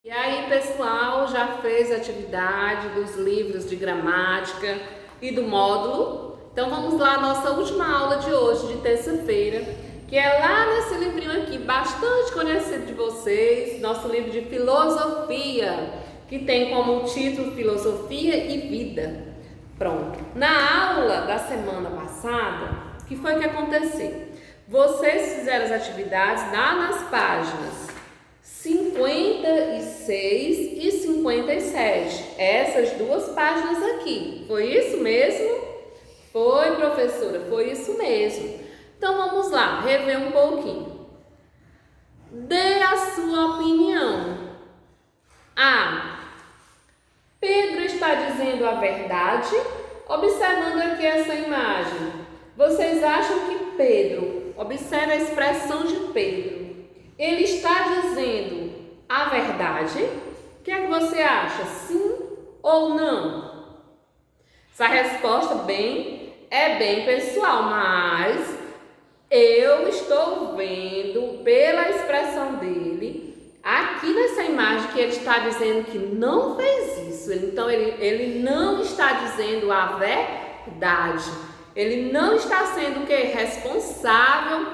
E aí, pessoal, já fez a atividade dos livros de gramática e do módulo? Então vamos lá, nossa última aula de hoje, de terça-feira, que é lá nesse livrinho aqui, bastante conhecido de vocês, nosso livro de filosofia, que tem como título Filosofia e Vida. Pronto. Na aula da semana passada, o que foi que aconteceu? Vocês fizeram as atividades lá nas páginas 56 e 57, essas duas páginas aqui. Foi isso mesmo? Foi, professora, foi isso mesmo. Então vamos lá, rever um pouquinho. Dê a sua opinião. A. Pedro está dizendo a verdade? Observando aqui essa imagem, vocês acham que Pedro, observe a expressão de Pedro, ele está dizendo a verdade? O que é que você acha? Sim ou não? Essa resposta é bem pessoal, mas eu estou vendo pela expressão dele, aqui nessa imagem, que ele está dizendo que não fez isso. Então ele não está dizendo a verdade. Ele não está sendo o quê? Responsável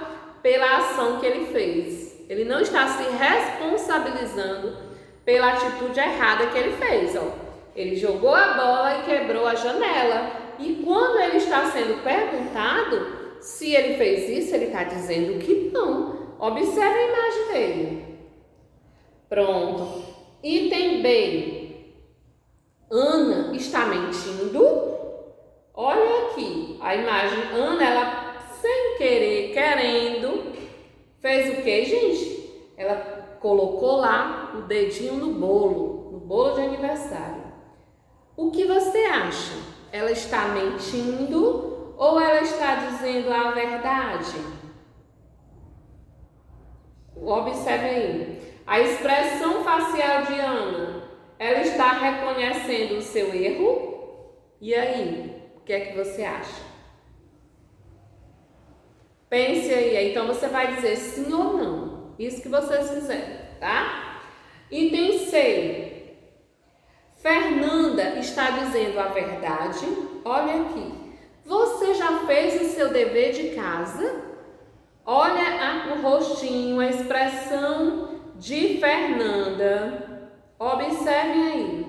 pela ação que ele fez. Ele não está se responsabilizando pela atitude errada que ele fez. Ó. Ele jogou a bola e quebrou a janela. E quando ele está sendo perguntado se ele fez isso, ele está dizendo que não. Observe a imagem dele. Pronto. Item B. Ana está mentindo? Olha aqui. A imagem Ana, ela sem querer, querendo, fez o que, gente? Ela colocou lá o dedinho no bolo de aniversário. O que você acha? Ela está mentindo ou ela está dizendo a verdade? Observe aí. A expressão facial de Ana, ela está reconhecendo o seu erro? E aí, o que é que você acha? Pense aí, então você vai dizer sim ou não. Isso que vocês fizeram, tá? Item C. Fernanda está dizendo a verdade. Olha aqui. Você já fez o seu dever de casa? Olha o rostinho, a expressão de Fernanda. Observem aí.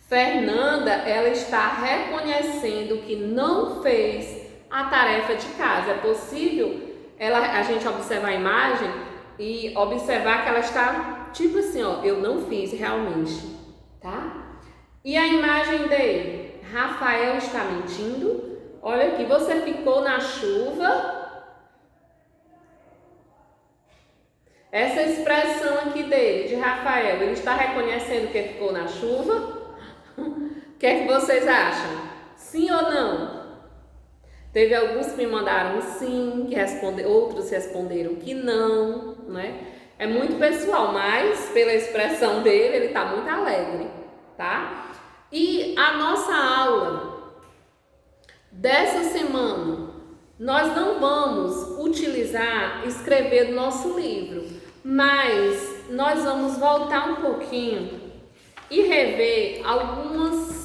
Fernanda, ela está reconhecendo que não fez a tarefa de casa. É possível a gente observar a imagem e observar que ela está tipo assim, ó, eu não fiz realmente, tá? E a imagem dele, Rafael está mentindo. Olha aqui, você ficou na chuva. Essa expressão aqui dele, de Rafael, ele está reconhecendo que ficou na chuva? O que é que vocês acham? Sim ou não? Teve alguns que me mandaram sim, outros responderam que não, né? É muito pessoal, mas pela expressão dele, ele está muito alegre, tá? E a nossa aula dessa semana, nós não vamos escrever do nosso livro, mas nós vamos voltar um pouquinho e rever alguns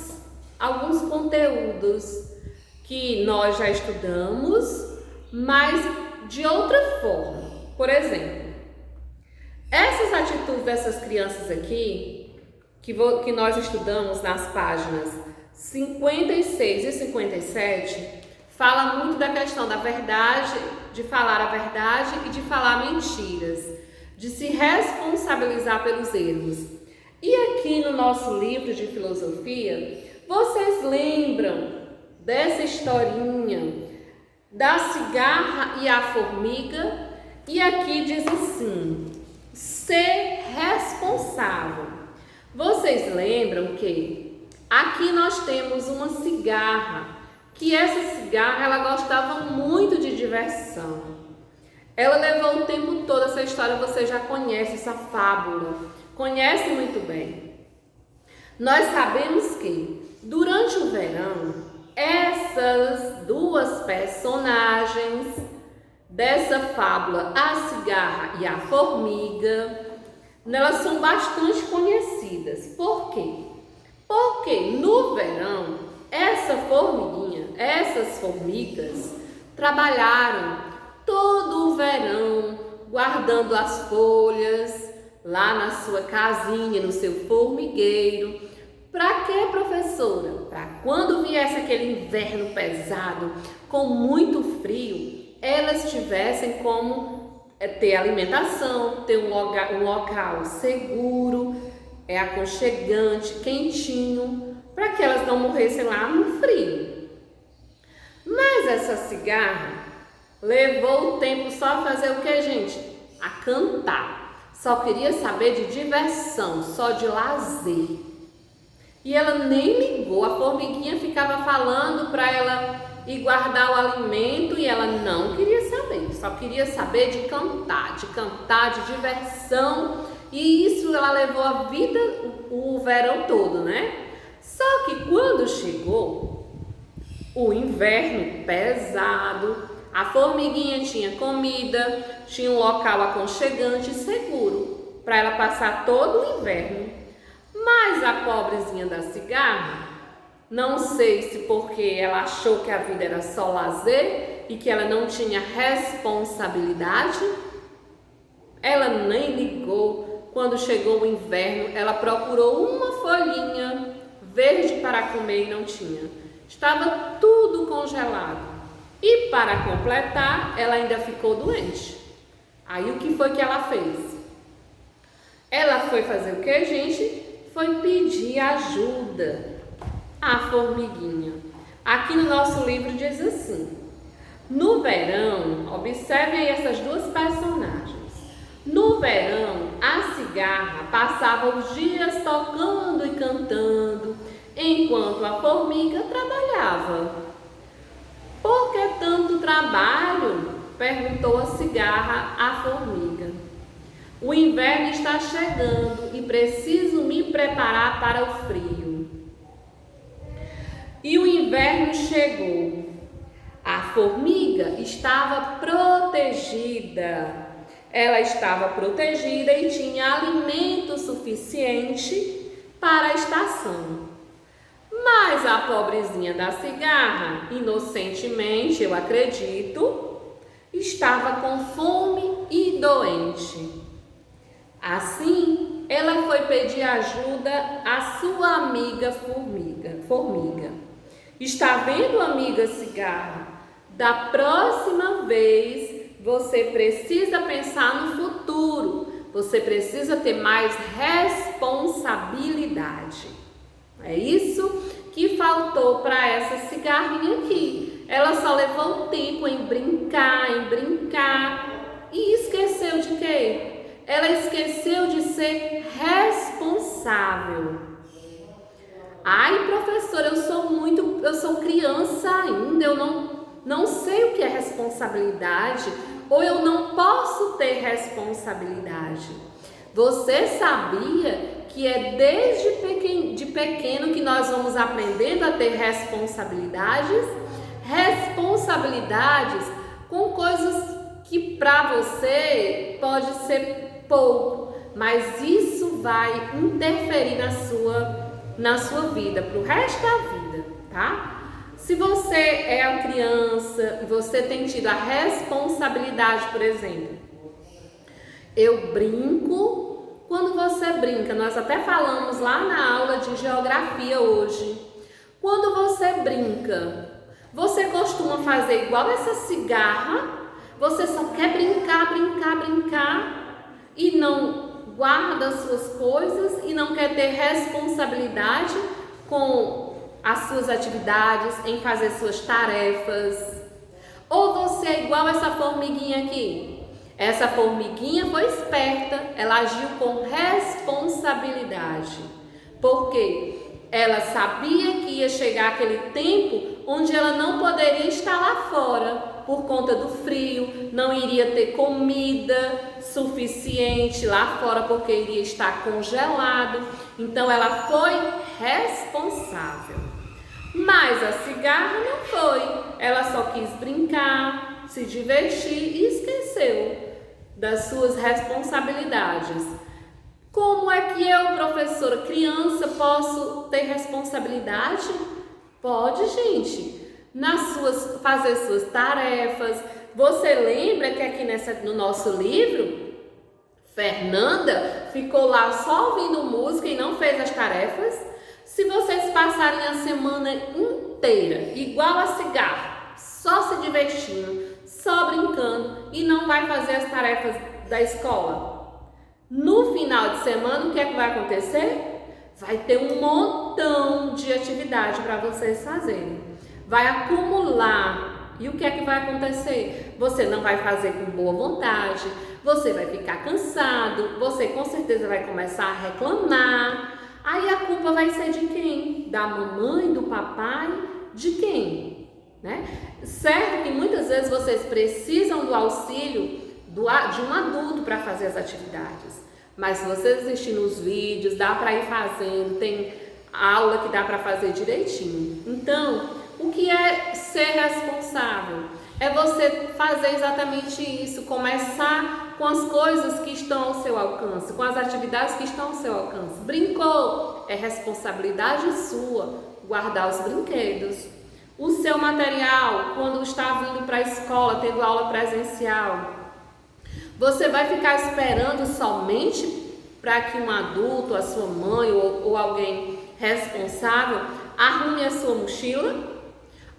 conteúdos que nós já estudamos, mas de outra forma. Por exemplo, essas atitudes dessas crianças aqui, que nós estudamos nas páginas 56 e 57, fala muito da questão da verdade, de falar a verdade e de falar mentiras, de se responsabilizar pelos erros. E aqui no nosso livro de filosofia, vocês lembram dessa historinha da cigarra e a formiga? E aqui diz assim, ser responsável. Vocês lembram que aqui nós temos uma cigarra, que essa cigarra ela gostava muito de diversão. Ela levou o tempo todo, essa história você já conhece, essa fábula, conhece muito bem. Nós sabemos que durante o verão, essas duas personagens dessa fábula, a cigarra e a formiga, Elas são bastante conhecidas. Por quê? Porque no verão, essas formigas trabalharam todo o verão guardando as folhas lá na sua casinha, no seu formigueiro. Para quê, professora? Para quando viesse aquele inverno pesado, com muito frio, elas tivessem como ter alimentação, ter um local seguro, aconchegante, quentinho, para que elas não morressem lá no frio. Mas essa cigarra levou o tempo só a fazer o que, gente? A cantar. Só queria saber de diversão, só de lazer. E ela nem ligou, a formiguinha ficava falando para ela ir guardar o alimento e ela não queria saber, só queria saber de cantar, de diversão. E isso ela levou a vida, o verão todo, né? Só que quando chegou o inverno pesado, a formiguinha tinha comida, tinha um local aconchegante e seguro para ela passar todo o inverno. Mas a pobrezinha da cigarra, não sei se porque ela achou que a vida era só lazer e que ela não tinha responsabilidade, ela nem ligou. Quando chegou o inverno, ela procurou uma folhinha verde para comer e não tinha. Estava tudo congelado. E para completar, ela ainda ficou doente. Aí o que foi que ela fez? Ela foi fazer o que, gente? Foi pedir ajuda à formiguinha. Aqui no nosso livro diz assim: no verão, observem aí essas duas personagens. No verão, a cigarra passava os dias tocando e cantando, enquanto a formiga trabalhava. Por que tanto trabalho? Perguntou a cigarra à formiga. O inverno está chegando e preciso me preparar para o frio. E o inverno chegou. A formiga estava protegida. Ela estava protegida e tinha alimento suficiente para a estação. Mas a pobrezinha da cigarra, inocentemente, eu acredito, estava com fome e doente. Assim, ela foi pedir ajuda à sua amiga formiga. Está vendo, amiga cigarra? Da próxima vez, você precisa pensar no futuro. Você precisa ter mais responsabilidade. É isso que faltou para essa cigarrinha aqui. Ela só levou tempo em brincar e esqueceu de quê? Ela esqueceu de ser responsável. Ai, professora, eu sou criança ainda, eu não sei o que é responsabilidade, ou eu não posso ter responsabilidade. Você sabia que é desde pequeno que nós vamos aprendendo a ter responsabilidades? Responsabilidades com coisas que para você pode ser pouco, mas isso vai interferir na sua vida, para o resto da vida, tá? Se você é a criança e você tem tido a responsabilidade, por exemplo, eu brinco, quando você brinca, nós até falamos lá na aula de geografia hoje, quando você brinca, você costuma fazer igual essa cigarra, você só quer brincar e não guarda as suas coisas e não quer ter responsabilidade com as suas atividades, em fazer suas tarefas. Ou você é igual essa formiguinha aqui? Essa formiguinha foi esperta, ela agiu com responsabilidade. Por quê? Ela sabia que ia chegar aquele tempo onde ela não poderia estar lá fora por conta do frio, não iria ter comida suficiente lá fora porque iria estar congelado. Então ela foi responsável. Mas a cigarra não foi. Ela só quis brincar, se divertir e esqueceu das suas responsabilidades. e eu, professora, criança, posso ter responsabilidade? Pode, gente. Fazer suas tarefas. Você lembra que aqui no nosso livro, Fernanda ficou lá só ouvindo música e não fez as tarefas? Se vocês passarem a semana inteira igual a cigarro, só se divertindo, só brincando e não vai fazer as tarefas da escola, no final de semana o que é que vai acontecer? Vai ter um montão de atividade para vocês fazerem. Vai acumular. E o que é que vai acontecer? Você não vai fazer com boa vontade, você vai ficar cansado, você com certeza vai começar a reclamar. Aí a culpa vai ser de quem? Da mamãe, do papai, de quem? Né? Certo que muitas vezes vocês precisam do auxílio de um adulto para fazer as atividades. Mas se vocês assistirem nos vídeos, dá para ir fazendo, tem aula que dá para fazer direitinho. Então, o que é ser responsável? É você fazer exatamente isso, começar com as coisas que estão ao seu alcance, com as atividades que estão ao seu alcance. Brincou? É responsabilidade sua guardar os brinquedos. O seu material, quando está vindo para a escola, tendo aula presencial, você vai ficar esperando somente para que um adulto, a sua mãe ou alguém responsável arrume a sua mochila?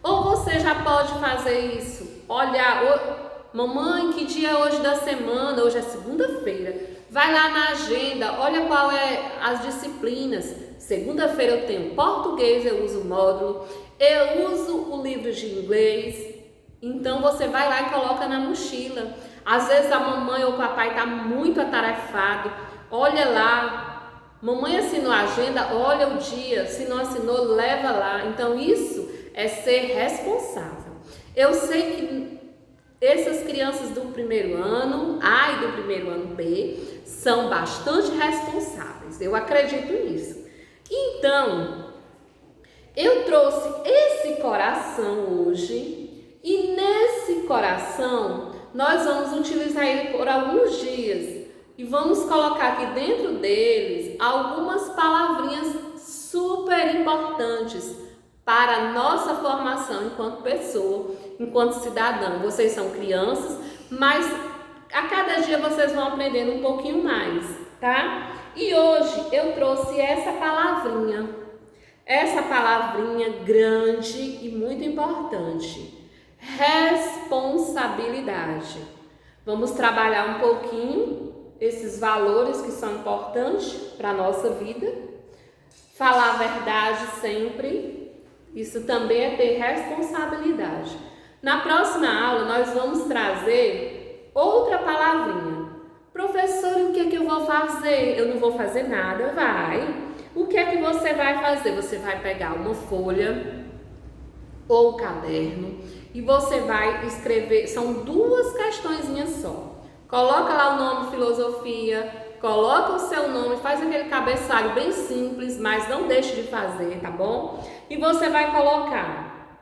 Ou você já pode fazer isso? Olha, mamãe, que dia é hoje da semana? Hoje é segunda-feira. Vai lá na agenda, olha qual é as disciplinas. Segunda-feira eu tenho português, eu uso o módulo, eu uso o livro de inglês. Então você vai lá e coloca na mochila. Às vezes a mamãe ou o papai está muito atarefado. Olha lá, mamãe assinou a agenda, olha o dia. Se não assinou, leva lá. Então isso é ser responsável. Eu sei que essas crianças do primeiro ano A e do primeiro ano B são bastante responsáveis. Eu acredito nisso. Então, eu trouxe esse coração hoje e nesse coração nós vamos utilizar ele por alguns dias e vamos colocar aqui dentro deles algumas palavrinhas super importantes para a nossa formação enquanto pessoa, enquanto cidadão. Vocês são crianças, mas a cada dia vocês vão aprendendo um pouquinho mais, tá? E hoje eu trouxe essa palavrinha grande e muito importante: responsabilidade. Vamos trabalhar um pouquinho esses valores que são importantes para a nossa vida. Falar a verdade sempre. Isso também é ter responsabilidade. Na próxima aula nós vamos trazer outra palavrinha. Professor, o que é que eu vou fazer? Eu não vou fazer nada, vai. O que é que você vai fazer? Você vai pegar uma folha ou um caderno e você vai escrever, são duas questõezinhas só. Coloca lá o nome filosofia, coloca o seu nome, faz aquele cabeçalho bem simples, mas não deixe de fazer, tá bom? E você vai colocar,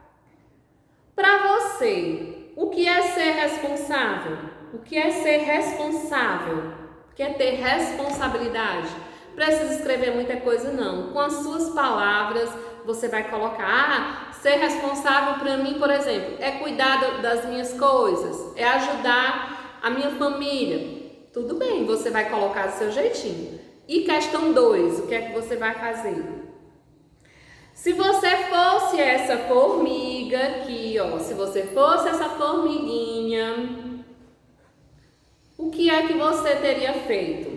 para você, o que é ser responsável? O que é ser responsável? O que é ter responsabilidade? Precisa escrever muita coisa não. Com as suas palavras, você vai colocar, ser responsável para mim, por exemplo, é cuidar das minhas coisas, é ajudar a minha família. Tudo bem, você vai colocar do seu jeitinho. E questão 2, o que é que você vai fazer? Se você fosse essa formiga aqui, ó, se você fosse essa formiguinha, o que é que você teria feito?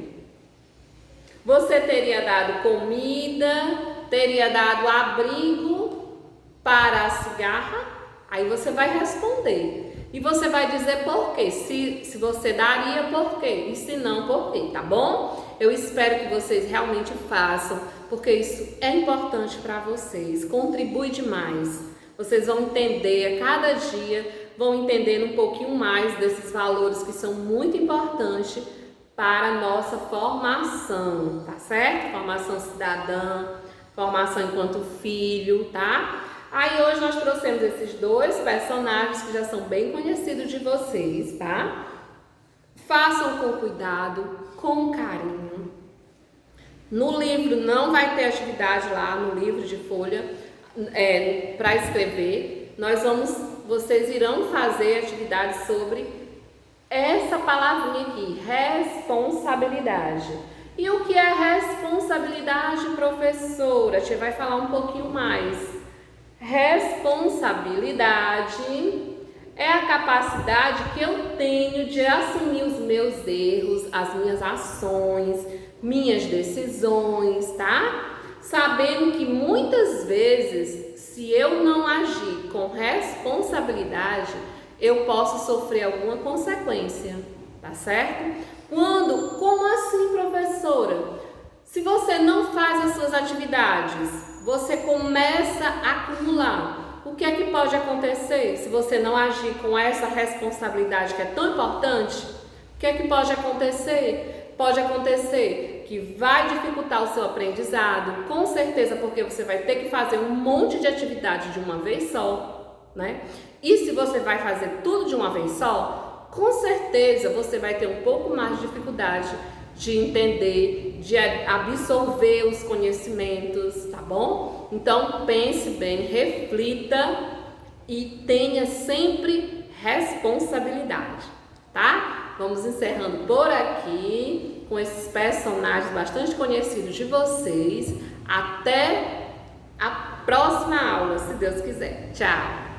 Você teria dado comida, teria dado abrigo para a cigarra? Aí você vai responder. E você vai dizer por quê. Se você daria, por quê. E se não, por quê, tá bom? Eu espero que vocês realmente façam, porque isso é importante para vocês. Contribui demais. Vocês vão entender a cada dia, vão entendendo um pouquinho mais desses valores que são muito importantes para a nossa formação, tá certo? Formação cidadã, formação enquanto filho, tá? Aí hoje nós trouxemos esses dois personagens que já são bem conhecidos de vocês, tá? Façam com cuidado, com carinho. No livro não vai ter atividade lá no livro de folha para escrever. Vocês irão fazer atividade sobre essa palavrinha aqui, responsabilidade. E o que é responsabilidade, professora? A gente vai falar um pouquinho mais. Responsabilidade é a capacidade que eu tenho de assumir os meus erros, as minhas ações, minhas decisões, tá? Sabendo que muitas vezes, se eu não agir com responsabilidade, eu posso sofrer alguma consequência, tá certo? Como assim, professora? Se você não faz as suas atividades, você começa a acumular. O que é que pode acontecer se você não agir com essa responsabilidade que é tão importante? O que é que pode acontecer? Pode acontecer que vai dificultar o seu aprendizado, com certeza, porque você vai ter que fazer um monte de atividade de uma vez só, né? E se você vai fazer tudo de uma vez só, com certeza você vai ter um pouco mais de dificuldade de entender, de absorver os conhecimentos, tá bom? Então pense bem, reflita e tenha sempre responsabilidade, tá? Vamos encerrando por aqui com esses personagens bastante conhecidos de vocês. Até a próxima aula, se Deus quiser. Tchau!